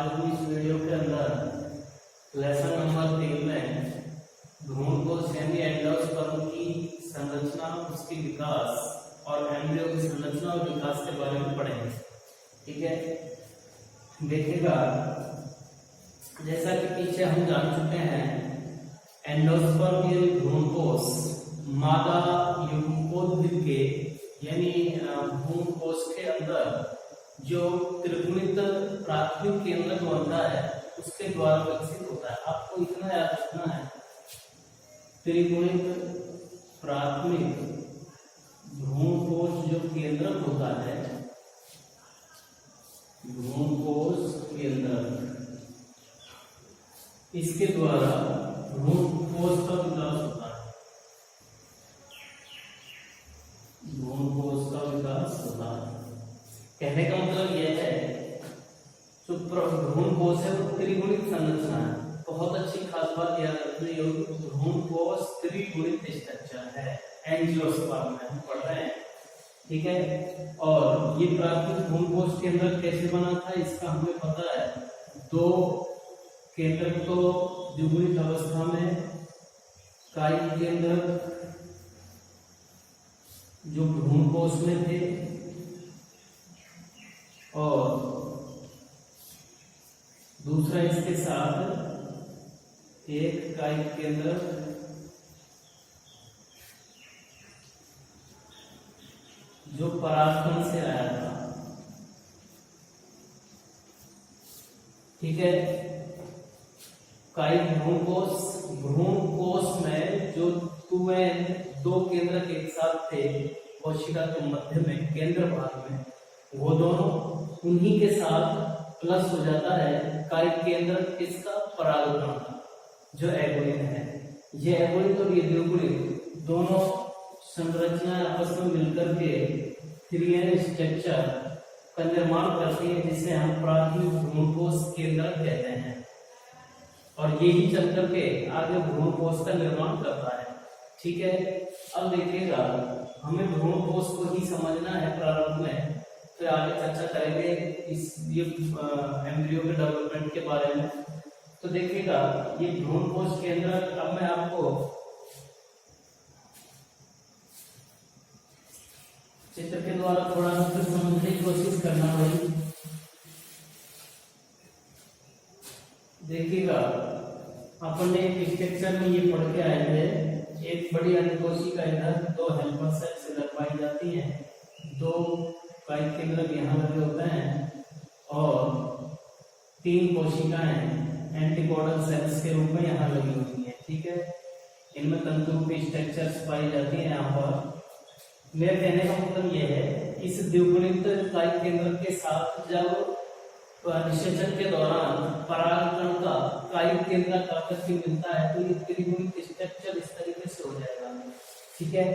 आज की इस वीडियो के अंदर लेसन नंबर 3 में भ्रूणकोश यानी एंडोस्पर्म की संरचना, उसकी विकास और एम्ब्रियो की संरचना और विकास के बारे में पढ़ेंगे। ठीक है, देखिएगा जैसा कि पीछे हम जान चुके हैं, एंडोस्पर्म यानी भ्रूणकोश मादा युग्मकोद्भिद के यानी भ्रूणकोश के अंदर जो त्रिगुणित प्राथमिक केंद्रक बनता है उसके द्वारा विकसित होता है। आपको इतना याद रखना है, त्रिगुणित प्राथमिक भ्रूणकोश जो केंद्रक होता है, भ्रूणकोश केंद्रक, इसके द्वारा भ्रूणकोश का विकास होता है। भ्रूणकोश का विकास होता है, कहने का मतलब यह है जो भ्रूणकोश है वो त्रिगुणित संरचना है। बहुत अच्छी खास बात याद रखनी होगी, भ्रूणकोश त्रिगुणित स्ट्रक्चर है, एंजियोस्पर्म में हम पढ़ रहे हैं। ठीक है, और ये प्राथमिक भ्रूणकोश केंद्रक कैसे बना था इसका हमें पता है। दो केंद्रक तो द्विगुणित अवस्था में कायिक केंद्रक जो भ्रूणकोश में थे और दूसरा इसके साथ एक कायिक केंद्रक जो परागकण से आया था। ठीक है, कायिक भ्रूणकोश में जो दो केंद्रक एक साथ थे कोशिका के मध्य में, केंद्र भाग में, वो दोनों उन्हीं के साथ प्लस हो जाता है कायिक केंद्रक किसका, परागकण का, जो एगोनिन है। ये एगोनिन और ये द्विगुणित दोनों संरचनाएं आपस में मिलकर के 3n स्ट्रक्चर का निर्माण करती है, जिसे हम प्राथमिक भ्रूणकोश केंद्रक कहते हैं। और यही चल करके आगे भ्रूणकोश का निर्माण करता है। ठीक है, अब देखिएगा हमें भ्रूणकोश को ही समझना है प्रारंभ में, फिर आगे चर्चा करेंगे इस एम्ब्रियो के डेवलपमेंट के बारे में। तो देखिएगा ये भ्रूणकोश केंद्रक, अब मैं आपको चित्र के द्वारा थोड़ा सा समझने की कोशिश करना होगी। देखिएगा अपन ने एक स्ट्रक्चर में ये पढ़ के आए थे, एक बड़ी अंडकोशिका इधर, दो हेल्पर सेल्स इधर पाई जाती हैं, दो कायिक केंद्रक यहाँ लगे होते हैं और 3 कोशिकाएं एंटीबॉडल सेल्स के रूप में यहाँ लगी होती हैं। ठीक है, इनमें तंतुरूपी स्ट्रक्चर्स पाई जाती हैं। यहाँ पर मेरे कहने का मतलब यह है, इस द्विगुणित कायिक केंद्रक के साथ जब निषेचन के दौरान परागकण का कायिक केंद्रक आकर के मिलता है तो ये त्रिगुणित स्ट्रक्चर इस तरीके से हो जाएगा। ठीक है,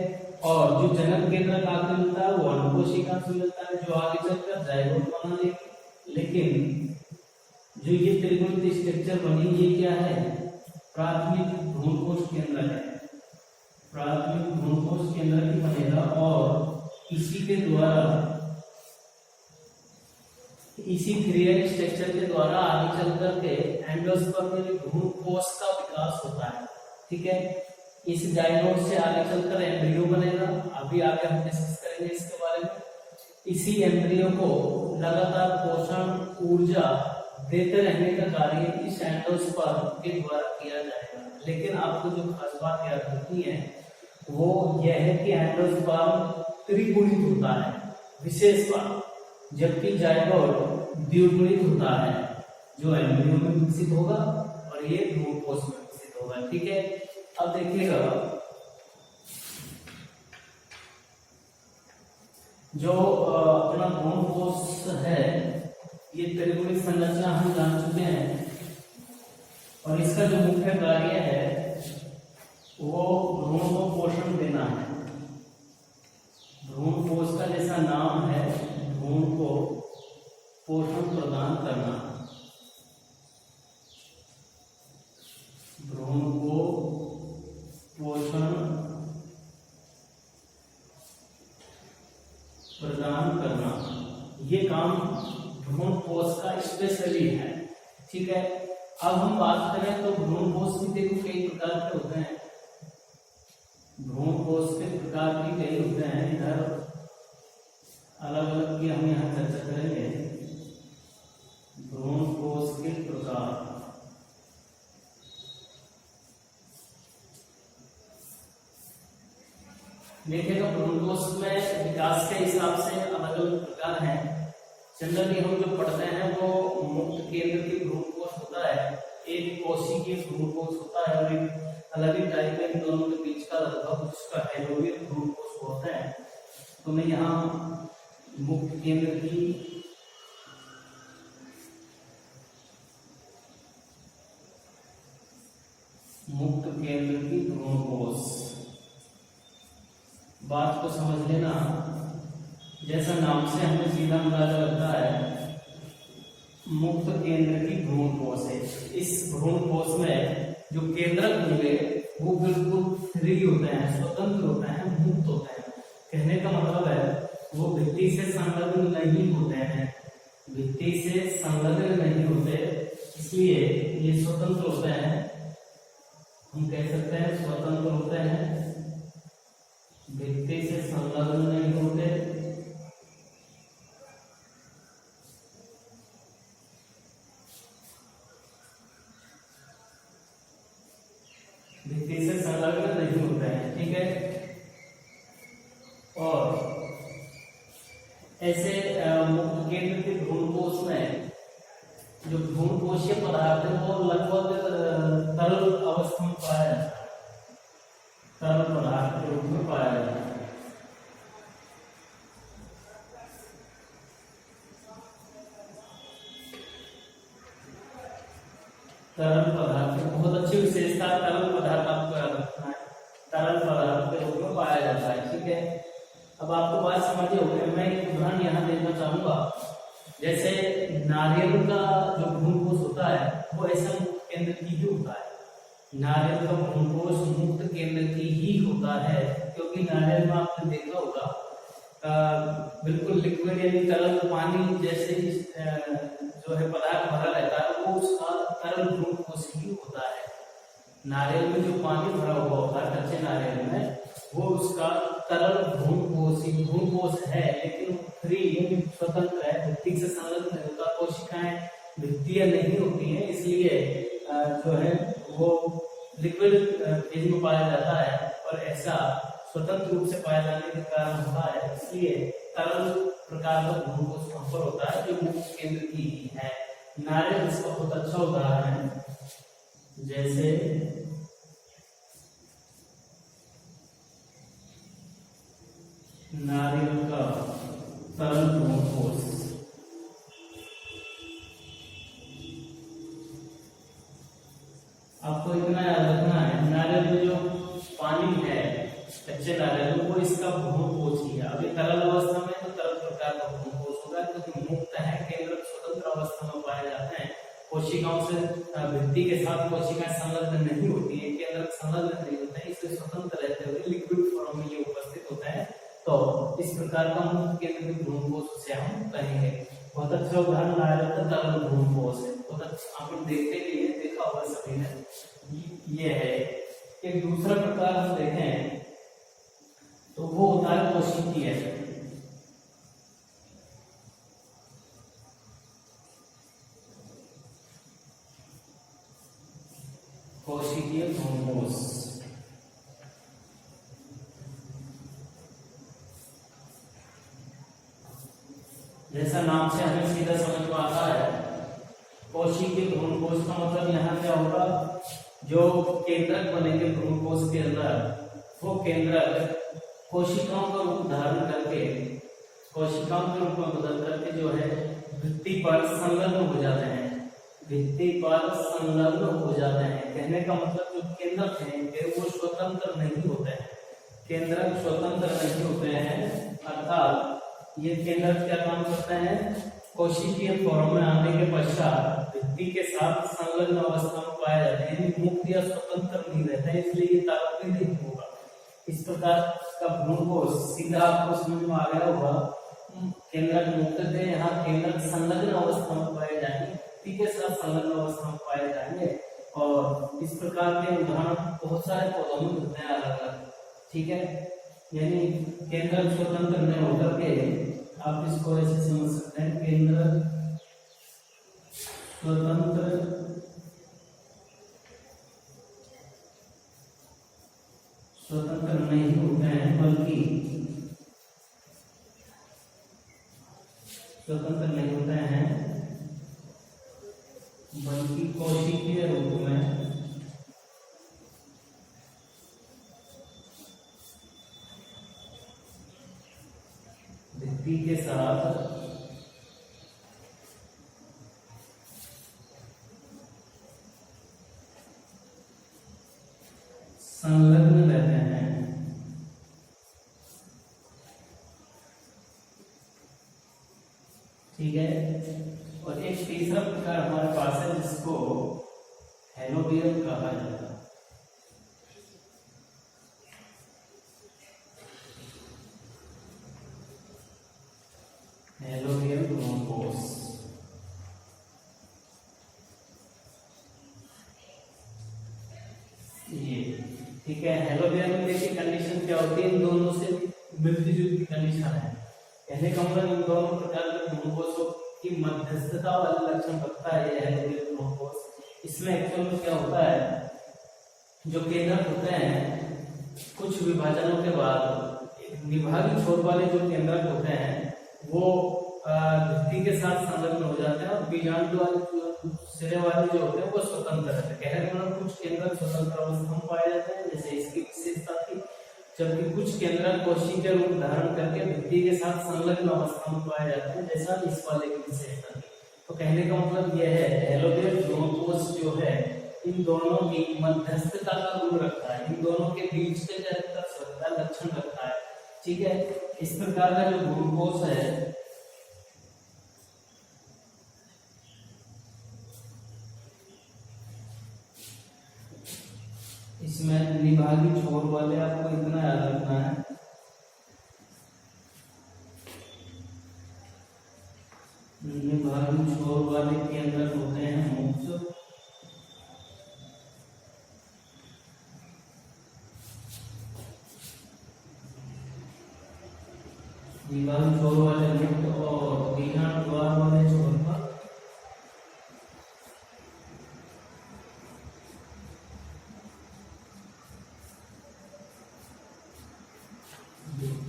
और जो जनक केंद्रक आकर मिलता है वो अंडकोशिका से मिलता है, जो आगे चलकर जायगोट बना देगी। लेकिन जो ये त्रिगुणित स्ट्रक्चर बनी, ये क्या है, प्राथमिक भ्रूणकोश केंद्रक है। प्राथमिक भ्रूणकोश केंद्रक ही बनेगा और इसी के द्वारा, इसी 3n स्ट्रक्चर के द्वारा आगे चल करके एंडोस्पर्म में भ्रूणकोश का विकास होता है। ठीक है, इस जाइगोट से आगे चलकर एम्ब्रियो बनेगा। अभी आगे हम डिस्कस करेंगे इसके बारे में। इसी एम्ब्रियो को लगातार पोषण ऊर्जा देते रहने का कार्य इस एंडोस्पर्म के द्वारा किया जाएगा। लेकिन आपको जो खास बात याद रखनी है वो यह है कि एंडोस्पर्म त्रिगुणित होता है, विशेष बात, जबकि जाइगोट द्विगुणित होता है, जो एम्ब्रियो में विकसित होगा और ये भ्रूणकोश में विकसित होगा। ठीक है, अब देखिएगा जो अपना भ्रूणकोश है, ये त्रिगुणित संरचना हम जान चुके हैं और इसका जो मुख्य कार्य है वो भ्रूण को पोषण देना है। भ्रूणकोश का जैसा नाम है, भ्रूण को पोषण प्रदान करना, भ्रूण को पोषण प्रदान करना, ये काम भ्रूणकोश का स्पेशली है। ठीक है। अब हम बात करें तो भ्रूण कोश भी देखो कई प्रकार के होते हैं, भ्रूण कोश के प्रकार भी कई होते हैं, इधर अलग अलग की हम यहाँ चर्चा करेंगे। भ्रूण कोश के प्रकार, देखिएगा भ्रूण कोश में विकास के हिसाब से अलग अलग प्रकार हैं। जनरली हम जो पढ़ते हैं वो मुक्त केंद्र की भ्रूण कोश होता है, एक कोशिकीय भ्रूण कोश होता है और एक अलग ही टाइप का इन दोनों के बीच का लगभग उसका हेलोवियर भ्रूण कोश होता है। तो मैं यहाँ मुक्त केंद्र की भ्रूण कोश बात को समझ लेना, जैसा नाम से हमें सीधा अंदाजा लगता है मुक्त केंद्र की भ्रूण कोश है। इस भ्रूण कोश में जो केंद्रक होंगे वो बिल्कुल फ्री होते हैं, स्वतंत्र होते हैं, मुक्त होते हैं। कहने का मतलब है वो भित्ति से संलग्न नहीं होते हैं, भित्ति से संलग्न नहीं होते, इसलिए ये स्वतंत्र होते हैं। हम कह सकते हैं स्वतंत्र होते हैं, भित्ति से संलग्न नहीं होते, भित्ति से संलग्न नहीं होते हैं, ठीक है। और ऐसे मुक्त केंद्र के भ्रूण कोश में जो भ्रूण कोशीय पदार्थ है वो लगभग तरल अवस्था में पाया जाता है, तरल पदार्थ के रूप में पाया जाता है। तरल पदार्थ बहुत अच्छी विशेषता, तरल पदार्थ आपको याद रखना है, तरल पदार्थ के रूप में पाया जाता है, ठीक है। अब आपको बात समझ होगी, मैं एक उदाहरण यहाँ देना चाहूंगा। जैसे नारियल का जो भ्रूण कोश होता है वो ऐसा मुक्त केंद्र की ही होता है, नारियल का भ्रूण कोश मुक्त केंद्र की ही होता है, क्योंकि नारियल में आपने देखा होगा बिल्कुल लिक्विड यानी तरल पानी जैसे जो है पदार्थ भरा रहता है वो उसका तरल भ्रूण कोश ही होता है। नारियल में जो पानी भरा हुआ होता है कच्चे नारियल में वो उसका तरल भ्रूण कोश है, लेकिन फ्री स्वतंत्र है, भित्ति से संलग्न नहीं होता, कोशिकाएं भित्तियां नहीं होती हैं, इसलिए जो है वो लिक्विड फेज में पाया जाता है। और ऐसा स्वतंत्र रूप से पाया जाने के कारण होता है, इसलिए तरल प्रकार का भ्रूण कोश वहां पर होता है जो मुक्त केंद्र की ही है। नारियल इसका बहुत अच्छा उदाहरण है, जैसे नारियल का तरल भ्रूण कोश। आपको इतना याद रखना है, नारियल में जो पानी है कच्चे नारियल में वो इसका भ्रूण कोश ही है। अभी तरल अवस्था में तो तरल प्रकार का भ्रूण कोश होगा, क्योंकि मुक्त है, केंद्रक स्वतंत्र अवस्था में पाए जाते हैं, कोशिकाओं से भित्ति के साथ कोशिकाएं संलग्न नहीं होती है, केंद्रक संलग्न नहीं होते हैं, इसलिए स्वतंत्र रहते हुए लिक्विड फॉर्म में ये उपस्थित होते हैं। तो इस प्रकार का मुक्त केंद्र के भ्रूण कोश से हम कहेंगे। बहुत अच्छा उदाहरण नारियल का तरल भ्रूण कोश है, बहुत अच्छा आपने देखते भी है, देखा होगा सभी ने। ये है एक दूसरा प्रकार हम देखें तो वो होता है कोशिकीय। कोशिकीय भ्रूण कोश जैसा नाम से हमें सीधा समझ में आता है, कोशिकीय भ्रूण कोश का मतलब यहाँ क्या होगा, जो केंद्रक बनेंगे भ्रूण कोश के अंदर वो केंद्रक कोशिकाओं का रूप धारण करके, कोशिकाओं के रूप में बदल करके जो है भित्ति पर संलग्न हो जाते हैं, भित्ति पर संलग्न हो जाते हैं। कहने का मतलब जो केंद्रक हैं वो स्वतंत्र नहीं होते हैं, केंद्रक स्वतंत्र नहीं होते हैं, अर्थात ये केंद्रक क्या काम करते हैं, कोशिकीय फॉर्म में आने के पश्चात भित्ति के साथ संलग्न अवस्था में पाए जाते हैं, मुक्त या स्वतंत्र नहीं रहते हैं, इसलिए ये तारक भी नहीं होगा। इस प्रकार का भ्रूण कोश सीधा आपको समझ में आ गया होगा, केंद्रक मुक्त थे, यहाँ केंद्रक संलग्न अवस्था में पाए जाएंगे, व्यक्ति के साथ संलग्न अवस्था में पाए जाएंगे। और इस प्रकार के उदाहरण बहुत सारे पौधों में मिलते हैं अलग अलग, ठीक है। यानी केंद्र स्वतंत्र न होकर के आप इसको ऐसे समझ सकते हैं, केंद्र स्वतंत्र नहीं होते हैं, बल्कि स्वतंत्र नहीं होते हैं बल्कि कोशिकीय रूप में भित्ति के साथ संलग्न रहते हैं। ठीक है। और एक तीसरा प्रकार हमारे पास है जिसको हेलोबियम कहा जाता है। हेलोबियम ब्रोंकोस, ये ठीक है। हेलोबियम में देखिए कंडीशन क्या होती है, इन दोनों से मिलती जुलती कंडीशन है। कहने का मतलब इन दोनों प्रकार के ब्रोंकोसों की मध्यस्थता वाला लक्षण रखता है ये हेलोबियम ब्रोंकोस। इसमें एक्चुअल में क्या होता है, जो केंद्रक होते हैं कुछ विभाजनों के बाद विभागीय छोर वाले जो केंद्रक होते हैं वो भित्ति के साथ संलग्न हो जाते हैं, और बीजांड वाले सिरे वाले जो होते हैं वो स्वतंत्र रहते हैं। कहने का मतलब कुछ केंद्रक स्वतंत्र अवस्था में पाए जाते हैं, जैसे इसकी विशेषता थी, जबकि कुछ केंद्रक कोशिकीय के रूप धारण करके भित्ति के साथ संलग्न अवस्था में पाए जाते हैं, जैसा इस वाले की विशेषता थी। तो कहने का मतलब यह है हेलोबियम ब्रोंकोस जो है इन दोनों की मध्यस्थता का गुण रखता है, इन दोनों के बीच के का लक्षण रखता है। ठीक है। इस प्रकार का जो ब्रोंकोस है इसमें निभागी छोर वाले आपको इतना याद रखना है, निभागी छोर वाले के अंदर होते हैं मुक्त, निभागी छोर वाले मुक्त, और बीजांड द्वार वाले छोर पर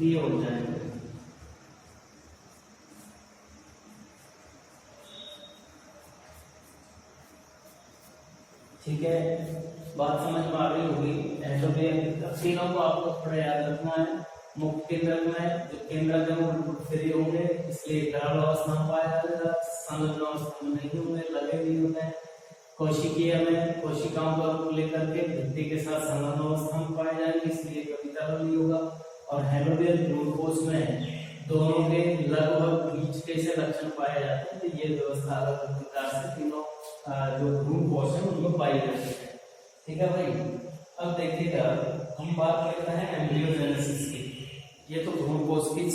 हो जाएंगे। ठीक है, बात समझ में आ गई होगी। हेलोबियम तीनों को आपको थोड़ा याद रखना है। मुक्त केंद्रक में जो केंद्रक है वो बिल्कुल फ्री होंगे, इसलिए तरल अवस्था में पाया जाएगा, संलग्न अवस्था में नहीं होंगे, लगे नहीं होते हैं। कोशिकीय में कोशिकाओं का रूप लेकर के भित्ति के साथ संलग्न अवस्था में पाए जाएंगे, इसलिए कभी तरल नहीं होगा। और हेलोबियम ब्रोंकोस में दोनों के लगभग बीच के से लक्षण पाए जाते हैं। तो ये व्यवस्था अलग अलग प्रकार से तीनों जो ब्रोंकोस है उनमें पाई जाती है। ठीक है भाई। अब देखिएगा हम बात करते हैं एम्ब्रियोजेनेसिस की। ये तो ब्रोंकोस की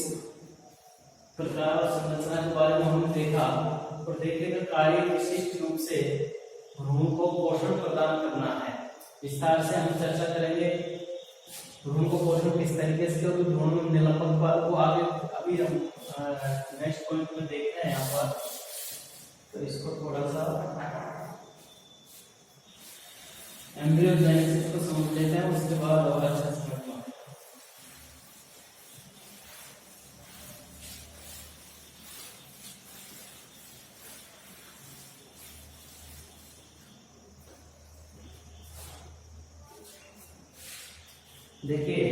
प्रकार और संरचना के बारे में हमने देखा, और देखिएगा कार्य विशिष्ट रूप से भ्रूण को पोषण प्रदान करना है। विस्तार से हम चर्चा करेंगे भ्रूण को पोषण किस तरीके से, क्योंकि भ्रूण में निलंबन को आगे अभी हम नेक्स्ट पॉइंट में देखते हैं यहाँ पर। तो इसको थोड़ा सा एम्ब्रियोजेनेसिस को समझ लेते हैं, उसके बाद और अच्छा समझ में। देखिए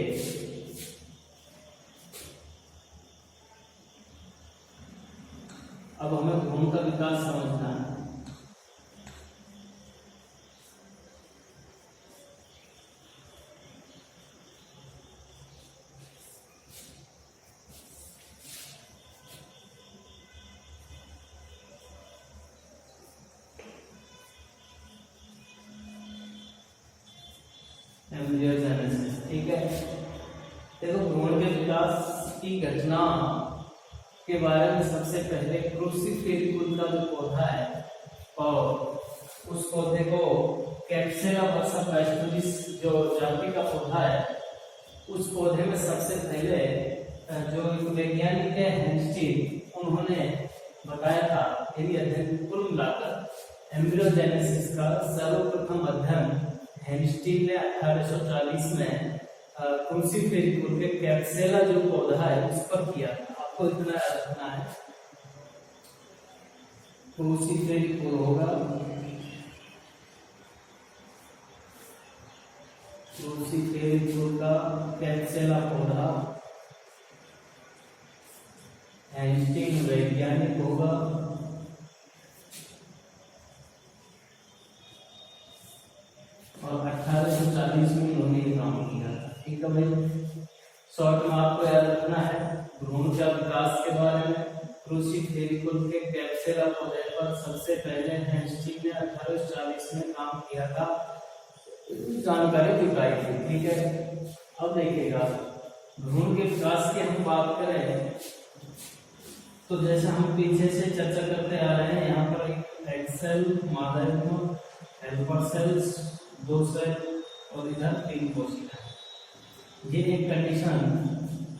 अब हमें भ्रूण का विकास समझना है। एम्ब्रियोजेनेसिस, ठीक है। देखो भ्रूण के विकास की घटना के बारे में सबसे पहले क्रूसिफेरी कुल का जो पौधा है और उस पौधे को कैप्सुला वर्सा पैस्टोरिस जो जाति का पौधा है, उस पौधे में सबसे पहले जो वैज्ञानिक है हेंस्टीन, उन्होंने बताया था। यदि अध्ययन कुल मिलाकर एम्ब्रियोजेनेसिस का सर्वप्रथम अध्ययन हेंस्टीन ने 1840 में क्रूसिफेरिकुल के कैप्सुला जो पौधा है उस पर किया था। आपको इतना याद रखना है, क्रूसिफेरिकुल होगा, क्रूसिफेरिकुल का कैप्सुला पौधा, हेंस्टीन वैज्ञानिक होगा, और 1840 में उन्होंने काम किया था। ठीक है भाई, शॉर्ट में आपको याद रखना है भ्रूण का विकास के बारे में। क्रूसिफेरिकुल के कैप्सुला पौधे पर सबसे पहले हेंस्टीन ने 1840 में काम किया था, जानकारी जुटाई थी। ठीक है, अब देखिएगा भ्रूण के विकास की हम बात करें तो जैसे हम पीछे से चर्चा करते आ रहे हैं, यहाँ पर एक एग सेल, मादा युग्म, हेल्पर सेल्स, 2 सेल और इधर 3 कोशिका। ये एक कंडीशन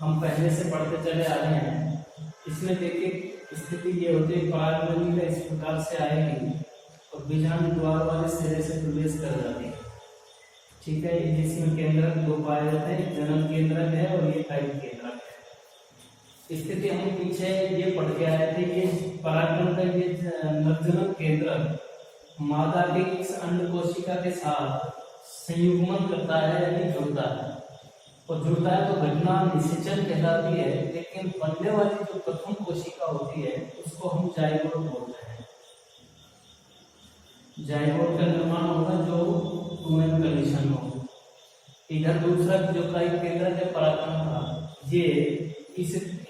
हम पहले से पढ़ते चले आ रहे हैं। इसमें देखिए स्थिति ये होती है, परागमणि इस प्रकार से आएगी और बीजाणु द्वार वाले सिरे से प्रवेश कर जाती है। ठीक है, जिसमें केंद्रक 2 पाए जाते हैं, एक जनन केंद्रक है और ये काइल केंद्रक है। स्थिति हम पीछे ये पढ़ के आए थे, ये परागण का ये नवजनन केंद्रक मादा के इस अंड कोशिका के साथ संयुग्मन करता है, यानी जुड़ता है। और जुड़ता है तो घटना निषेचन कहलाती है, लेकिन बनने वाली जो प्रथम कोशिका होती है उसको हम जाइगोट बोलते हैं। जाइगोट का निर्माण होगा जो 2n कंडीशन हो। इधर दूसरा जो काइल केंद्रक है परागण का, ये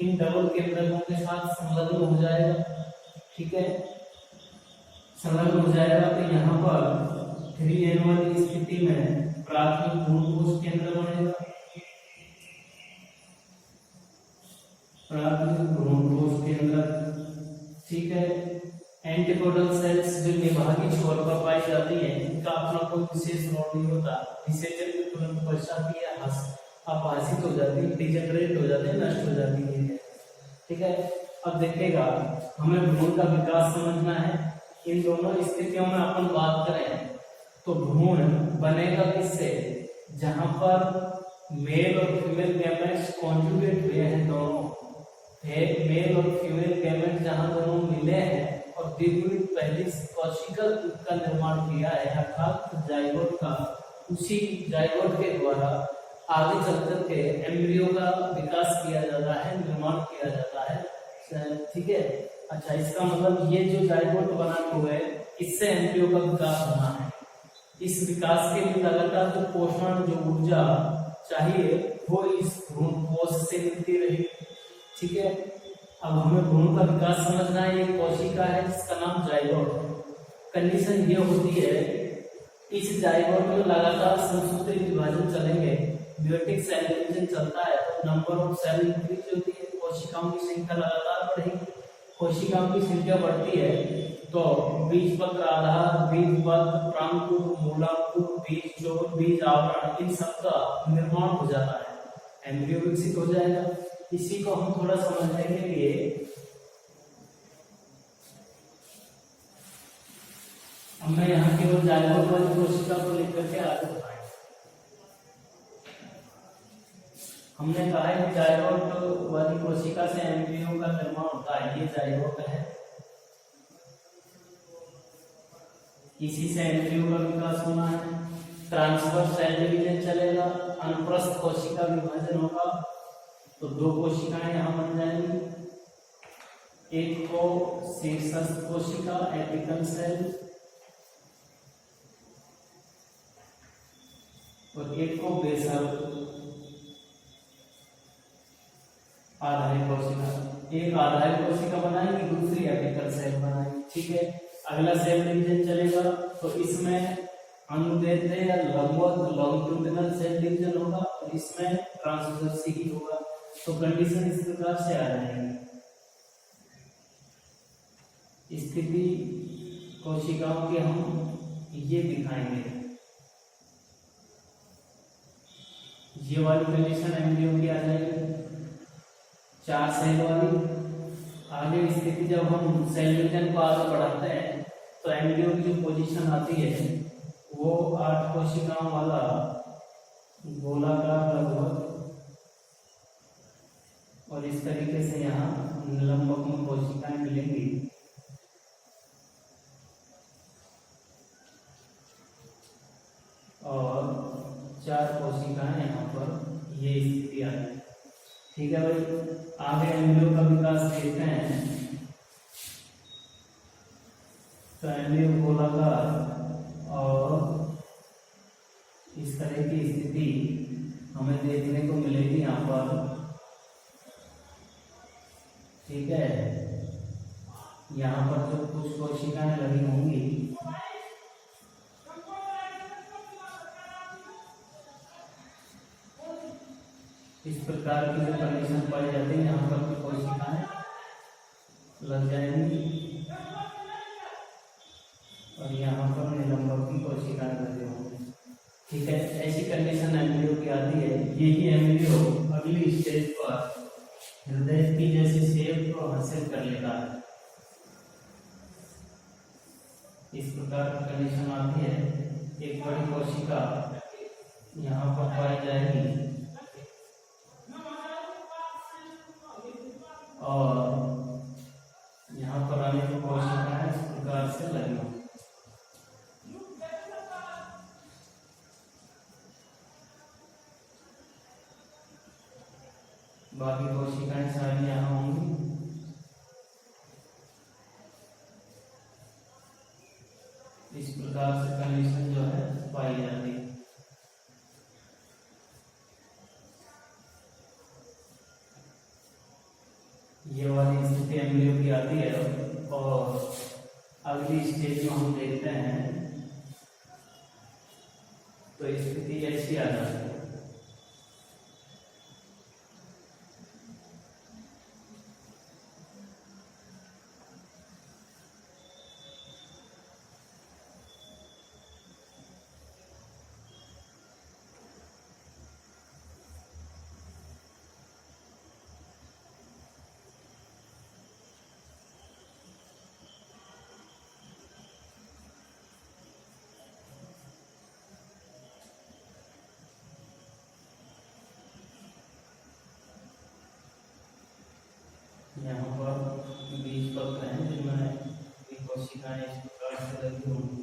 इन डबल केंद्रकों के साथ संलग्न हो जाएगा। ठीक है, संलग्न हो जाएगा तो यहाँ पर 3n वाली स्थिति में प्राथमिक भ्रूणकोश केंद्र बनेगा, प्राथमिक भ्रूणकोश केंद्र। ठीक है, एंटीपोडल सेल्स जो निभागी छोर पर पाई जाती है, इनका अपना कोई विशेष रोल नहीं होता। निषेचन के तुरंत पश्चात ये अपहासित हो जाती है, डिजेनरेट हो जाती है, नष्ट हो जाती है। ठीक है, अब देखिएगा हमें भ्रूण का विकास समझना है। इन दोनों स्थितियों में अपन बात करें तो भ्रूण बनेगा किससे, जहां पर मेल और फीमेल गैमेट्स कॉन्जुगेट हुए हैं, दोनों मेल और फीमेल गैमेट्स जहां दोनों मिले हैं और द्विगुणित पहली कोशिका का निर्माण किया है, अर्थात जाइगोट का। उसी जाइगोट के द्वारा आगे चलकर के एम्ब्रियो का विकास किया जाता है, निर्माण किया जाता है। ठीक है, अच्छा, इसका मतलब ये जो जाइगोट बना हुआ है, इससे एम्ब्रियो का विकास होना है। इस विकास के लिए लगातार जो पोषण, जो ऊर्जा चाहिए, वो इस भ्रूणकोश से मिलती रही। ठीक है, अब हमें भ्रूण का विकास समझना है। ये कोशिका है जिसका नाम जाइगोट है। कंडीशन ये होती है, इस जाइगोट में लगातार संसूत्री विभाजन चलेंगे, म्यूटेटिक सेल डिवीजन चलता है, तो नंबर ऑफ सेल इंक्रीज होती है, कोशिकाओं की संख्या लगातार बढ़ेगी। कोशिकाओं की संख्या बढ़ती है तो बीजपत्र आधार, बीजपत्र, प्रांकुर, मूलांकुर, बीज जोड़, बीज आवरण, इन सब का निर्माण हो जाता है, एम्ब्रियो विकसित हो जाएगा। इसी को हम थोड़ा समझने के लिए मैं यहाँ केवल जाइगोट वाली कोशिका को लेकर के आगे बढ़ाएंगे। हमने कहा है कि जाइगोट वाली कोशिका से एम्ब्रियो का निर्माण होता है, ये जाइगोट है। इसी से एम्ब्रियो का विकास होना है। ट्रांसवर्स सेल डिवीजन चलेगा, अनुप्रस्थ कोशिका विभाजन होगा, तो 2 कोशिकाएं यहाँ बन जाएंगी। एक को शीर्षस्थ कोशिका एपिकल सेल और एक को बेसल आधारित कोशिका। एक आधारित कोशिका बनाएंगे, दूसरी एपिकल सेल बनाएंगे। ठीक है, अगला सेल डिवीजन चलेगा तो इसमें अनुदैर्ध्य या लंबवत लॉन्गिट्यूडिनल सेल डिवीजन होगा और इसमें ट्रांसवर्स ही होगा। तो कंडीशन इस प्रकार से आ जाएगी। स्थिति कोशिकाओं के हम ये दिखाएंगे। ये वाली कंडीशन एम्ब्रियो की आ जाएगी 4 सेल वाली। आगे स्थिति जब हम सेल डिवीजन को आगे बढ़ाते हैं तो एम्ब्रियो की जो पोजीशन आती है वो 8 कोशिकाओं वाला गोलाकार लगभग, और इस तरीके से यहाँ लंबक में कोशिकाएं मिलेंगी। और 4 कोशिकाएं यहाँ पर ये स्थिति आ जाए। ठीक है भाई, आगे एम्ब्रियो का विकास देखते हैं। तो एम्ब्रियो गोलाकार और इस तरह की स्थिति हमें देखने को मिलेगी यहाँ पर। ठीक है, यहाँ पर जो कुछ कोशिकाएं लगी होंगी इस प्रकार की जो कंडीशन पाई जाती है, यहाँ पर भी कोशिकाएं लग जाएंगी और यहाँ पर निलंबक की कोशिकाएं लगी होंगी। ठीक है, ऐसी कंडीशन एम्ब्रियो की आती है। यही एम्ब्रियो अगली स्टेज पर हृदय की जैसी शेप को हासिल कर लेता है। इस प्रकार की कंडीशन आती है। एक बड़ी कोशिका यहाँ पर पाई जाएगी और यहाँ पर अनेक कोशिकाएं इस प्रकार से लगी होंगी। बाकी कोशिकाएं सारी यहाँ होंगी। इस प्रकार से कंडीशन जो है पाई जाती है। ये वाली स्थिति एम्ब्रियो की आती है और अगली स्टेज में हम देखते हैं तो स्थिति ऐसी आ जाती है। यहाँ पर बीज पत्र हैं जिनमें कोशिकाएं इस प्रकार से लगी होंगी।